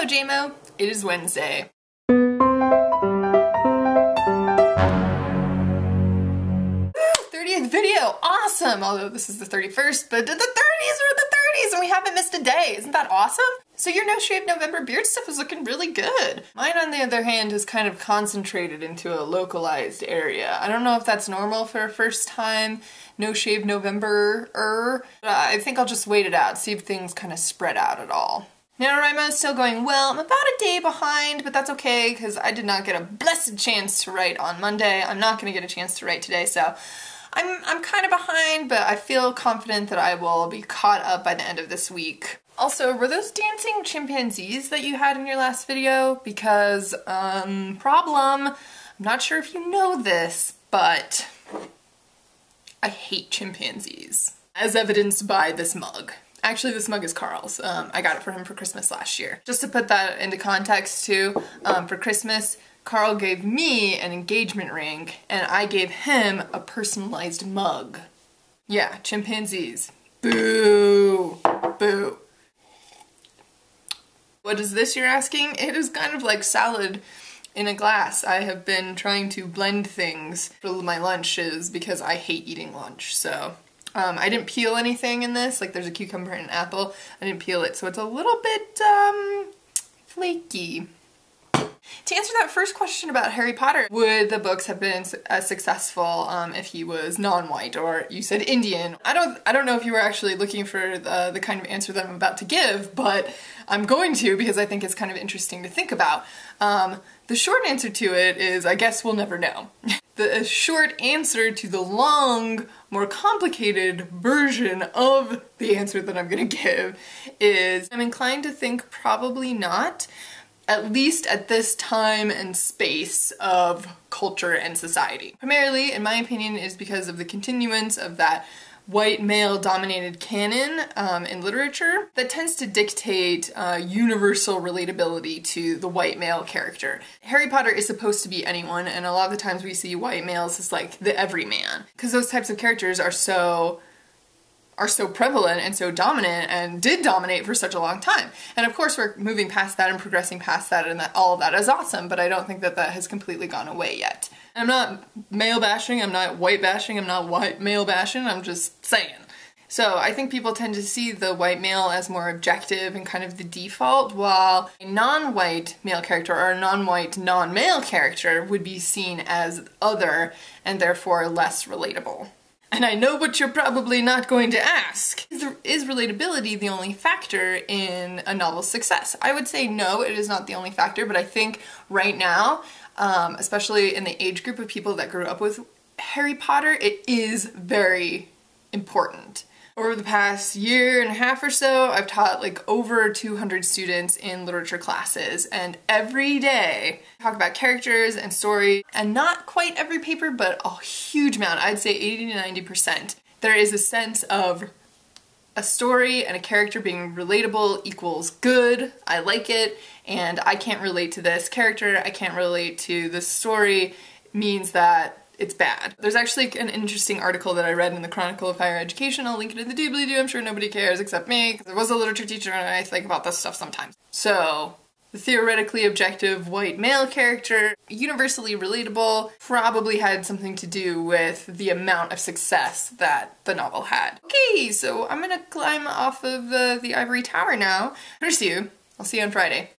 JMO, it is Wednesday. Woo, 30th video, awesome! Although this is the 31st, but the 30s are the 30s and we haven't missed a day. Isn't that awesome? So your No Shave November beard stuff is looking really good. Mine, on the other hand, is kind of concentrated into a localized area. I don't know if that's normal for a first time No Shave November-er. I think I'll just wait it out, see if things kind of spread out at all. NaNoWriMo is still going well. I'm about a day behind, but that's okay because I did not get a blessed chance to write on Monday. I'm not going to get a chance to write today, so I'm kind of behind, but I feel confident that I will be caught up by the end of this week. Also, were those dancing chimpanzees that you had in your last video? Because, problem, I'm not sure if you know this, but I hate chimpanzees. As evidenced by this mug. Actually, this mug is Carl's. I got it for him for Christmas last year. Just to put that into context too, for Christmas, Carl gave me an engagement ring, and I gave him a personalized mug. Yeah, chimpanzees. Boo! Boo. What is this, you're asking? It is kind of like salad in a glass. I have been trying to blend things for my lunches because I hate eating lunch, so. I didn't peel anything in this, like there's a cucumber and an apple. I didn't peel it, so it's a little bit, flaky. To answer that first question about Harry Potter, would the books have been as successful if he was non-white, or you said Indian? I don't know if you were actually looking for the kind of answer that I'm about to give, but I'm going to because I think it's kind of interesting to think about. The short answer to it is, I guess we'll never know. The short answer to the long, more complicated version of the answer that I'm gonna give is I'm inclined to think probably not. At least at this time and space of culture and society. Primarily, in my opinion, is because of the continuance of that white male-dominated canon in literature that tends to dictate universal relatability to the white male character. Harry Potter is supposed to be anyone, and a lot of the times we see white males as like the everyman, because those types of characters are so prevalent and so dominant and did dominate for such a long time. And of course we're moving past that and progressing past that, and that all of that is awesome, but I don't think that that has completely gone away yet. I'm not male bashing, I'm not white bashing, I'm not white male bashing, I'm just saying. So I think people tend to see the white male as more objective and kind of the default, while a non-white male character or a non-white non-male character would be seen as other and therefore less relatable. And I know what you're probably not going to ask. Is relatability the only factor in a novel's success? I would say no, it is not the only factor, but I think right now, especially in the age group of people that grew up with Harry Potter, it is very important. Over the past year and a half or so, I've taught like over 200 students in literature classes, and every day I talk about characters and story, and not quite every paper, but a huge amount, I'd say 80 to 90%. There is a sense of a story and a character being relatable equals good, I like it, and I can't relate to this character, I can't relate to this story, means that it's bad. There's actually an interesting article that I read in the Chronicle of Higher Education. I'll link it in the doobly-doo. I'm sure nobody cares except me, because I was a literature teacher and I think about this stuff sometimes. So, the theoretically objective white male character, universally relatable, probably had something to do with the amount of success that the novel had. Okay, so I'm gonna climb off of the ivory tower now. Curse you. I'll see you on Friday.